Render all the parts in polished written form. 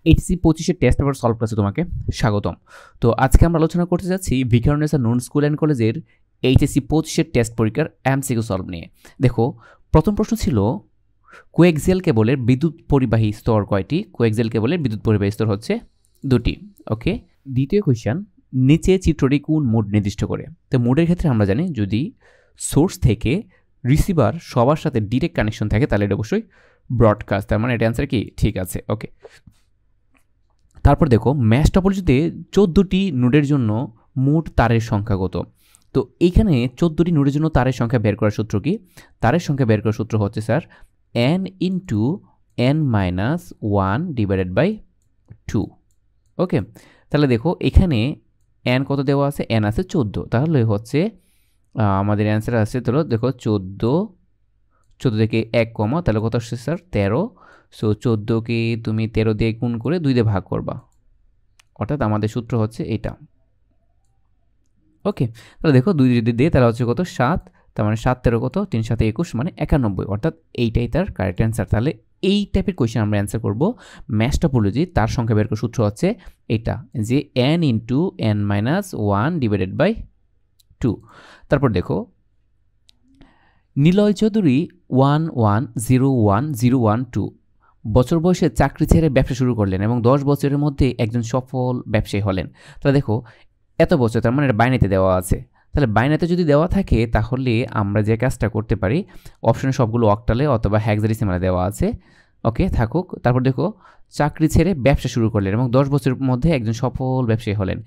HSC 25-এর test paper solve ক্লাসে তোমাকে স্বাগতম। তো আজকে আমরা আলোচনা করতে যাচ্ছি ভিকারুননিসা নূন স্কুল অ্যান্ড কলেজের এইচএসসি 25-এর টেস্ট পরীক্ষার এমসিকিউ সলভ নিয়ে। দেখো, প্রথম প্রশ্ন ছিল কোএক্সিয়াল কেবলের বিদ্যুৎ পরিবাহী স্তর কয়টি? কোএক্সিয়াল কেবলের বিদ্যুৎ পরিবাহী স্তর হচ্ছে 2টি। ওকে, দ্বিতীয় কোয়েশ্চেন, নিচে চিত্রটি কোন মোড নির্দিষ্ট করে? তো মোডের ক্ষেত্রে আমরা জানি যদি সোর্স থেকে রিসিভার সবার সাথে ডিরেক্ট কানেকশন থাকে তাহলে এটা অবশ্যই ব্রডকাস্ট, তার মানে এটা অ্যান্সার কি ঠিক আছে। ওকে, তারপর দেখো ম্যাশ টপোলজিতে 14টি নোডের জন্য মোট তারের সংখ্যা কত? তো এইখানে 14টি নোডের জন্য তারের সংখ্যা বের করার সূত্র কি? তারের সংখ্যা বের করার সূত্র হচ্ছে sir n into n-1 divided by 2। Okay, তাহলে দেখো এখানে n কত দেওয়া আছে? n আছে 14, তাহলে হচ্ছে আমাদের অ্যান্সার আছে, ধরো দেখো 14 থেকে 1 কমা, তাহলে কত আসছে স্যার? 13। সো 14কে তুমি 13 দিয়ে গুণ করে 2 দিয়ে ভাগ করবা, অর্থাৎ আমাদের সূত্র হচ্ছে এটা। ওকে, তাহলে দেখো 2 যদি দিয়ে তাহলে হচ্ছে কত? 7, তার মানে 7 13 কত? 3 7 21 মানে 91, অর্থাৎ এইটাই তার কারেক্ট অ্যান্সার। তাহলে এই টাইপের কোয়েশ্চেন আমরা অ্যান্সার করবো ম্যাশ টপোলজি, তার সংখ্যা বের করার সূত্র হচ্ছে এটা, যে n into n-1 divided by 2। তারপর দেখো নিলয় চৌধুরী 11010112 বছর বয়সে চাকরি ছেড়ে ব্যবসা শুরু করলেন এবং 10 বছরের মধ্যে একজন সফল ব্যবসায়ী হলেন। তাহলে দেখো এত বছর, তার মানে এটা বাইনাতে দেওয়া আছে। তাহলে বাইনাতে যদি দেওয়া থাকে তাহলে আমরা যে কাজটা করতে পারি, অপশনে সবগুলো অক্টালে অথবা হেক্সাডেসিমালে দেওয়া আছে। ওকে, থাকুক। তারপর দেখো চাকরি ছেড়ে ব্যবসা শুরু করলেন এবং 10 বছরের মধ্যে একজন সফল ব্যবসায়ী হলেন।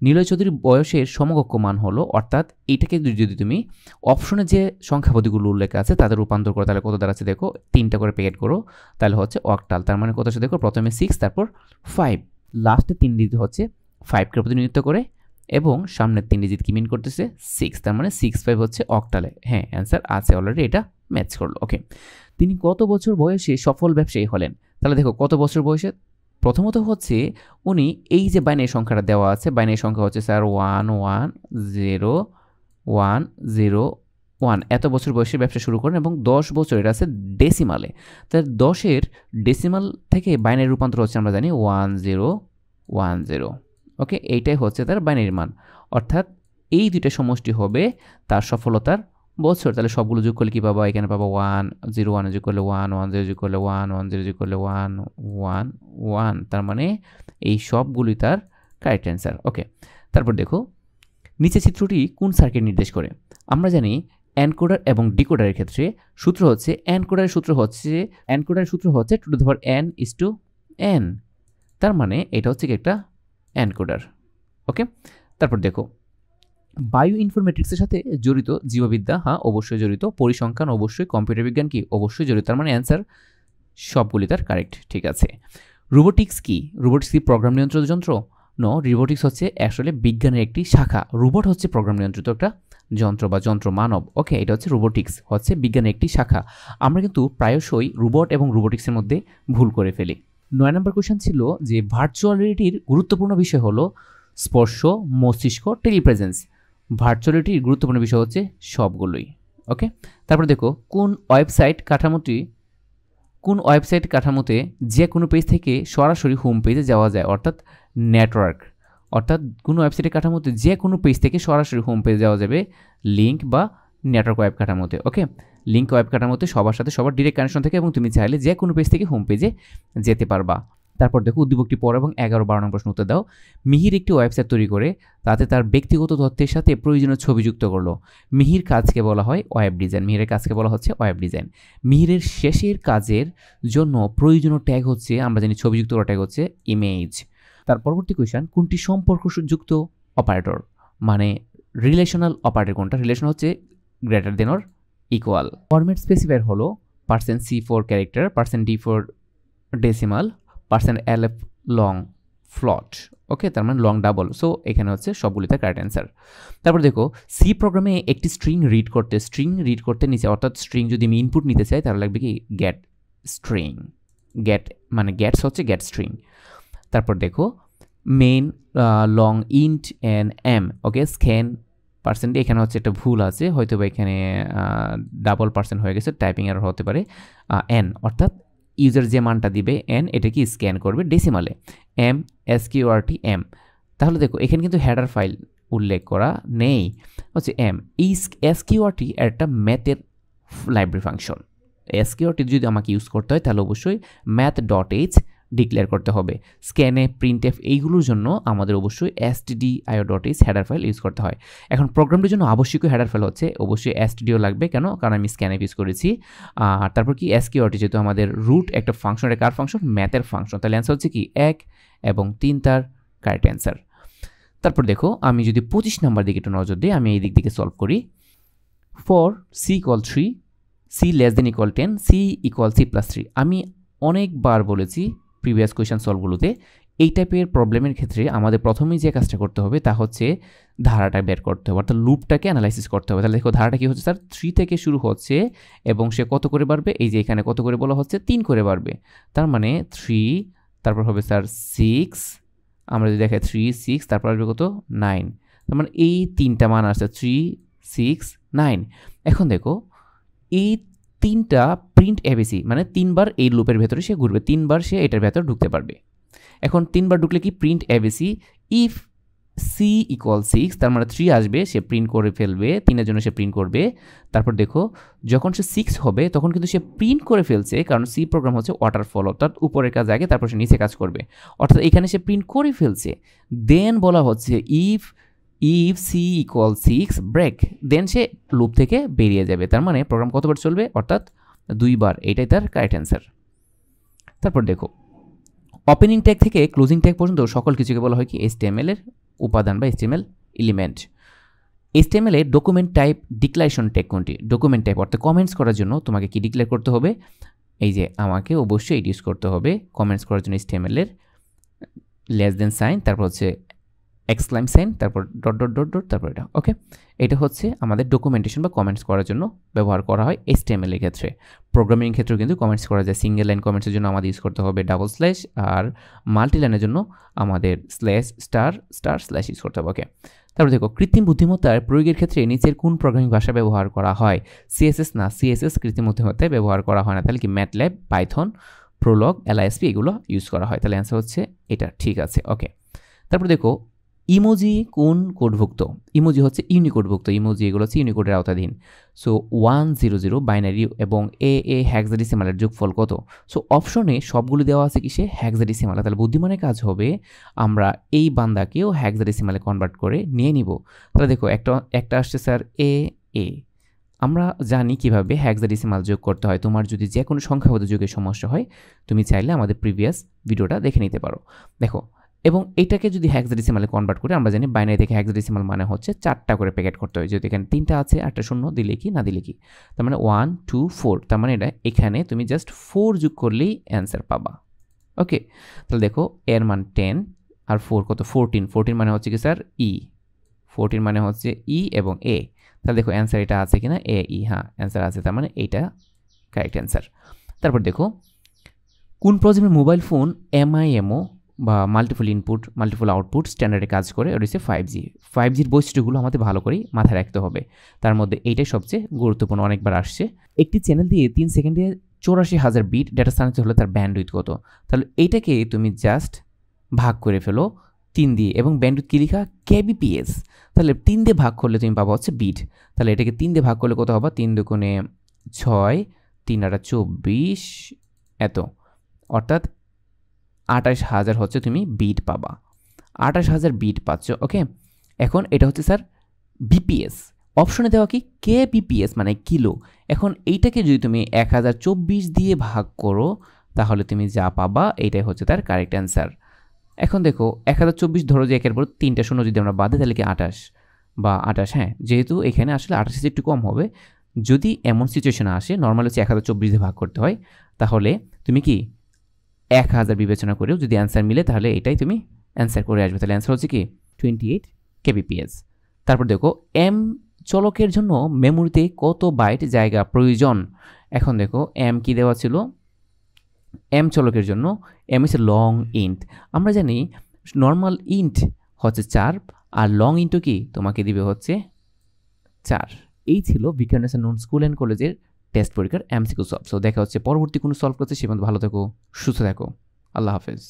নিলয় চৌধুরীর বয়সের সমকক্ষ মান হলো, অর্থাৎ এইটাকে যদি তুমি অপশনে যে সংখ্যাপদিগুলো উল্লেখ আছে তাদের রূপান্তর করো তাহলে কত দাঁড়াচ্ছে? দেখো 3টা করে প্যাকেট করো, তাহলে হচ্ছে অক্টাল। তার মানে কত আছে দেখো, প্রথমে 6, তারপর 5, লাস্টে 3 ডিজিট হচ্ছে 5কে প্রতিনিধিত্ব করে এবং সামনের 3 ডিজিট কি মিন করতেছে? 6, তার মানে 6 5 হচ্ছে অক্টালে। হ্যাঁ, অ্যান্সার আছে অলরেডি, এটা ম্যাচ করলো। ওকে, তিনি কত বছর বয়সে সফল ব্যবসায়ী হলেন? তাহলে দেখো কত বছর বয়সে, প্রথমত হচ্ছে উনি এই যে বাইনারি সংখ্যাটা দেওয়া আছে, বাইনারি সংখ্যা হচ্ছে স্যার 1101101, এত বছর বয়সে ব্যবসা শুরু করেন এবং 10 বছর, এটা আছে ডেসিমালে। তাহলে 10-এর ডেসিমাল থেকে বাইনারি রূপান্তর হচ্ছে আমরা জানি 1010। ওকে, এইটাই হচ্ছে তার বাইনারি মান, অর্থাৎ এই দুইটা সমষ্টি হবে তার সফলতার বছর। তাহলে সবগুলো যোগ করলে কি পাবো? এখানে পাবো 101 যোগ করলে 110 যোগ করলে 110 যোগ করলে 111, তার মানে এই সবগুলোই তার কারেক্ট অ্যান্সার। ওকে, তারপর দেখো নিচে চিত্রটি কোন সার্কিট নির্দেশ করে? আমরা জানি এনকোডার এবং ডিকোডারের ক্ষেত্রে সূত্র হচ্ছে, এনকোডারের সূত্র হচ্ছে টু দ্য পাওয়ার n/n, তার মানে এটা হচ্ছে কি একটা এনকোডার। ওকে, তারপর দেখো বায়ো ইনফরমেটিক্সের সাথে জড়িত জীববিদ্যা, হ্যাঁ অবশ্যই জড়িত। পরিসংখ্যান অবশ্যই, কম্পিউটার বিজ্ঞান কি অবশ্যই জড়িত, তার মানে অ্যান্সার সবগুলি তার কারেক্ট। ঠিক আছে, রোবোটিক্স কি? রোবোটিক্স কি প্রোগ্রাম নিয়ন্ত্রিত যন্ত্র? নো, রোবোটিক্স হচ্ছে আসলে বিজ্ঞানের একটি শাখা। রোবট হচ্ছে প্রোগ্রাম নিয়ন্ত্রিত একটা যন্ত্র বা যন্ত্র মানব। ওকে, এটা হচ্ছে রোবোটিক্স, হচ্ছে বিজ্ঞানের একটি শাখা। আমরা কিন্তু প্রায়শই রোবট এবং রোবোটিক্সের মধ্যে ভুল করে ফেলি। 9 নম্বর কোয়েশ্চেন ছিল যে ভার্চুয়াল রিয়েলিটির গুরুত্বপূর্ণ বিষয় হলো স্পর্শ, মস্তিষ্ক, টেলিপ্রেজেন্স। ভার্চুয়ালিটির গুরুত্বপূর্ণ বিষয় হচ্ছে সবগুলোই। ওকে, তারপর দেখো কোন ওয়েবসাইট কাঠামোতে যে কোনো পেজ থেকে সরাসরি হোম পেজে যাওয়া যায়, অর্থাৎ নেটওয়ার্ক। অর্থাৎ কোনো ওয়েবসাইটের কাঠামোতে যে কোনো পেজ থেকে সরাসরি হোম পেজে যাওয়া যাবে লিঙ্ক বা নেটওয়ার্ক ওয়েব কাঠামোতে। ওকে, লিঙ্ক ওয়েব কাঠামোতে সবার সাথে সবার ডিরেক্ট কানেকশন থাকে এবং তুমি চাইলে যে কোনো পেজ থেকে হোম পেজে যেতে পারবা। তারপর দেখো উদ্দীপকটি পড়ো এবং 11-12 নম্বর প্রশ্ন উত্তর দাও। মিহির একটি ওয়েবসাইট তৈরি করে তাতে তার ব্যক্তিগত তথ্যের সাথে প্রয়োজনীয় ছবি যুক্ত করলো। মিহির কাজকে বলা হয় ওয়েব ডিজাইন। মিহিরের কাজকে বলা হচ্ছে ওয়েব ডিজাইন। মিহিরের শেষের কাজের জন্য প্রয়োজনীয় ট্যাগ হচ্ছে, আমরা জানি ছবিযুক্ত করা ট্যাগ হচ্ছে ইমেজ। তার পরবর্তী কোয়েশ্চেন, কোনটি সম্পর্কযুক্ত অপারেটর? মানে রিলেশনাল অপারেটর কোনটা? রিলেশন হচ্ছে greater than or equal. Format specifier হলো %c for character, %d for decimal, %lf long ফ্লট। ওকে, তার মানে লং ডাবল। সো এখানে হচ্ছে সবগুলি তার কারেক্ট অ্যান্সার। তারপর দেখো সি প্রোগ্রামে একটি স্ট্রিং রিড করতে নিচে, অর্থাৎ স্ট্রিং যদি আমি ইনপুট নিতে চাই তাহলে লাগবে কি গেট স্ট্রিং। গেট মানে গেটস হচ্ছে গেট স্ট্রিং। তারপর দেখো main long int n m. Okay, scan %, এখানে হচ্ছে একটা ভুল আছে, হয়তো বা এখানে ডাবল % হয়ে গেছে, টাইপিং এরর হতে পারে। এন অর্থাৎ ইউজার যে মানটা দিবে এন, এটা কি স্ক্যান করবে ডেসিমালে, এম এসকিউআরটি এম। তাহলে দেখো এখানে কিন্তু হেডার ফাইল উল্লেখ করা নেই, হচ্ছে এম। এই এসকিউআরটি একটা ম্যাথের লাইব্রেরি ফাংশন। এসকিউআরটি যদি আমাকে ইউজ করতে হয় তাহলে অবশ্যই math.h ডিক্লেয়ার করতে হবে। স্ক্যানে, প্রিন্টএফ এইগুলোর জন্য আমাদের অবশ্যই stdio.h হেডার ফাইল ইউজ করতে হয়। এখন প্রোগ্রামটির জন্য আবশ্যকীয় হেডার ফাইল হচ্ছে অবশ্যই stdio লাগবে, কেন? কারণ আমি স্ক্যানে ইউজ করেছি। আর তারপর কি এসকিউআরটি, যেহেতু আমাদের রুট একটা ফাংশন, এটা কার ফাংশন? ম্যাথের ফাংশন, তাহলে অ্যান্সার হচ্ছে কি 1 এবং 3 তার কারেক্ট অ্যান্সার। তারপর দেখো আমি যদি 25 নাম্বার দিকে একটু নজর দিই, আমি এই দিক থেকে সলভ করি। For c = 3, c <= 10, c = c+3। আমি অনেকবার বলেছি প্রিভিয়াস কোয়েশ্চেন সলভগুলোতে, এই টাইপের প্রবলেমের ক্ষেত্রে আমাদের প্রথমেই যে কাজটা করতে হবে তা হচ্ছে ধারাটা বের করতে হবে, অর্থাৎ লুপটাকে অ্যানালাইসিস করতে হবে। তাহলে দেখো ধারাটা কি হচ্ছে স্যার, 3 থেকে শুরু হচ্ছে এবং সে কত করে বাড়বে? এই যে এখানে কত করে বলা হচ্ছে, 3 করে বাড়বে। তার মানে 3, তারপর হবে স্যার 6, আমরা যদি দেখাই 3 6, তারপর আসবে কত? 9। তার মানে এই 3টা মান আসছে 3 6 9। এখন দেখো এই 3টা প্রিন্ট এবিসি, মানে 3বার এই লুপের ভেতরে সে ঘুরবে, 3বার সে এটার ভেতর ঢুকতে পারবে। এখন 3বার ঢুকলে কি প্রিন্ট এবিসি ইফ c = 6, তার মানে 3 আসবে, সে প্রিন্ট করে ফেলবে, 3-এর জন্য সে প্রিন্ট করবে। তারপর দেখো যখন সে 6 হবে তখন কিন্তু সে প্রিন্ট করে ফেলছে, কারণ সি প্রোগ্রাম হচ্ছে ওয়াটারফল, অর্থাৎ উপরের কাজ আগে তারপর সে নিচে কাজ করবে, অর্থাৎ এখানে সে প্রিন্ট করে ফেলছে। দেন বলা হচ্ছে ইফ c = 6 ব্রেক, দেন সে লুপ থেকে বেরিয়ে যাবে। তার মানে প্রোগ্রাম কতবার চলবে? অর্থাৎ 2বার, এটাই তার কারেক্ট অ্যান্সার। তারপর দেখো ওপেনিং ট্যাগ থেকে ক্লোজিং ট্যাগ পর্যন্ত সকল কিছুকে বলা হয় কি HTML এর উপাদান বা HTML এলিমেন্ট। HTML এ ডকুমেন্ট টাইপ ডিক্লারেশন ট্যাগ কোনটি? ডকুমেন্ট টাইপ অর্থাৎ কমেন্টস করার জন্য তোমাকে কি ডিক্লেয়ার করতে হবে? এই যে আমাকে অবশ্যই এটি ইউজ করতে হবে কমেন্টস করার জন্য। HTML এর <, তারপর হচ্ছে এক্সক্লাইম সাইন, তারপর ... তারপর এটা। ওকে, এটা হচ্ছে আমাদের ডকুমেন্টেশন বা কমেন্টস করার জন্য ব্যবহার করা হয় HTML এর ক্ষেত্রে। প্রোগ্রামিং ক্ষেত্রেও কিন্তু কমেন্টস করা যায়। সিঙ্গেল লাইন কমেন্টসের জন্য আমাদের ইউজ করতে হবে ডাবল স্ল্যাশ, আর মাল্টি লাইনের জন্য আমাদের স্ল্যাশ স্টার স্ল্যাশ ইউজ করতে হবে। ওকে, তারপর দেখো কৃত্রিম বুদ্ধিমত্তার প্রয়োগের ক্ষেত্রে নিচের কোন প্রোগ্রামিং ভাষা ব্যবহার করা হয়? CSS না, CSS কৃত্রিম বুদ্ধিমত্তায় ব্যবহার করা হয় না। তাহলে কি ম্যাটল্যাব, পাইথন, প্রোলগ, LISP এগুলো ইউজ করা হয়। তাহলে অ্যান্সার হচ্ছে এটা, ঠিক আছে। ওকে, তারপর দেখো ইমোজি কোন কোডভুক্ত? ইমোজি হচ্ছে ইউনিকোডভুক্ত, ইমোজি এগুলো হচ্ছে ইউনিকোডের আওতাধীন। সো 100 বাইনারি এবং এ হেক্সাডেসিমালের যোগফল কত? সো অপশনে সবগুলো দেওয়া আছে কিসে? হেক্সাডেসিমালে। তাহলে বুদ্ধিমানের কাজ হবে আমরা এই বান্দাকেও হেক্সাডেসিমালে কনভার্ট করে নিয়ে নিব। তাহলে দেখো একটা আসছে স্যার এ, আমরা জানি কিভাবে হেক্সাডেসিমাল যোগ করতে হয়। তোমার যদি যে কোনো সংখ্যাগত যোগের সমস্যা হয় তুমি চাইলে আমাদের প্রিভিয়াস ভিডিওটা দেখে নিতে পারো। দেখো, এবং এটাকে যদি হেক্সাডেসিমালে কনভার্ট করে আমরা জানি বাইনারি থেকে হেক্সাডেসিমাল মানে হচ্ছে 4টা করে প্যাকেট করতে হয়। যেহেতু এখানে 3টা আছে, 8টা শূন্য দিলে কি না দিলে কি, তার মানে 1 2 4, তার মানে এটা এখানে তুমি জাস্ট 4 যোগ করলেই অ্যান্সার পাবা। ওকে, তাহলে দেখো এর মান 10 আর 4 কত? 14 মানে হচ্ছে কি স্যার ই, 14 মানে হচ্ছে ই এবং এ। তাহলে দেখো অ্যান্সার এটা আছে কিনা, এ ই, হ্যাঁ অ্যান্সার আছে, তার মানে এইটা কারেক্ট অ্যান্সার। তারপর দেখো কোন প্রজন্মের মোবাইল ফোন MIMO বা মাল্টিপল ইনপুট মাল্টিপল আউটপুট স্ট্যান্ডার্ডে কাজ করে? ওটা হচ্ছে 5G। 5Gর বৈশিষ্ট্যগুলো আমাদের ভালো করেই মাথায় রাখতে হবে, তার মধ্যে এইটাই সবচেয়ে গুরুত্বপূর্ণ, অনেকবার আসছে। একটি চ্যানেল দিয়ে 3 সেকেন্ডে 84,000 বিট ডেটা স্থানান্তরিত হলে তার ব্যান্ডউইথ কত? তাহলে এইটাকে তুমি জাস্ট ভাগ করে ফেলো 3 দিয়ে, এবং ব্যান্ডউইথ কি লেখা? kbps। তাহলে 3 দিয়ে ভাগ করলে তুমি পাবা হচ্ছে বিট। তাহলে এটাকে 3 দিয়ে ভাগ করলে কত হবে? 3 দুগুণে 6, 3 আর 24, এত, অর্থাৎ 28,000 হচ্ছে তুমি বিট পাবা, 28,000 বিট পাচ্ছ। ওকে, এখন এটা হচ্ছে স্যার বিপিএস। অপশনে দেওয়া কি kbps মানে কিলো। এখন এইটাকে যদি তুমি 1024 দিয়ে ভাগ করো তাহলে তুমি যা পাবা এইটাই হচ্ছে তার কারেক্ট অ্যান্সার। এখন দেখো 1024 ধরো যে একের পর 3টা শূন্য যদি আমরা বাদে তাহলে কি 28 বা 28, হ্যাঁ যেহেতু এখানে আসলে 28 একটু কম হবে। যদি এমন সিচুয়েশন আসে, নর্মাল হচ্ছে 1024 দিয়ে ভাগ করতে হয়, তাহলে তুমি কি 1000 বিবেচনা করেও যদি অ্যান্সার মিলে তাহলে এটাই তুমি অ্যান্সার করে আসবে। তাহলে অ্যান্সার হচ্ছে কি 28 kbps। তারপর দেখো এম চলকের জন্য মেমোরিতে কত বাইট জায়গা প্রয়োজন? এখন দেখো এম কি দেওয়া ছিল, এম চলকের জন্য এম ইজ লং ইন্ট। আমরা জানি নর্মাল ইন্ট হচ্ছে 4 আর লং ইন্টও কি তোমাকে দিবে হচ্ছে 4। এই ছিল ভিকারুননিসা নূন স্কুল অ্যান্ড কলেজের টেস্ট পরীক্ষার এমসিকিউ সলভ। সো দেখা হচ্ছে পরবর্তী কোনো সলভ করতে, সে পর্যন্ত ভালো থেকো, সুস্থ থাকো। আল্লাহ হাফেজ।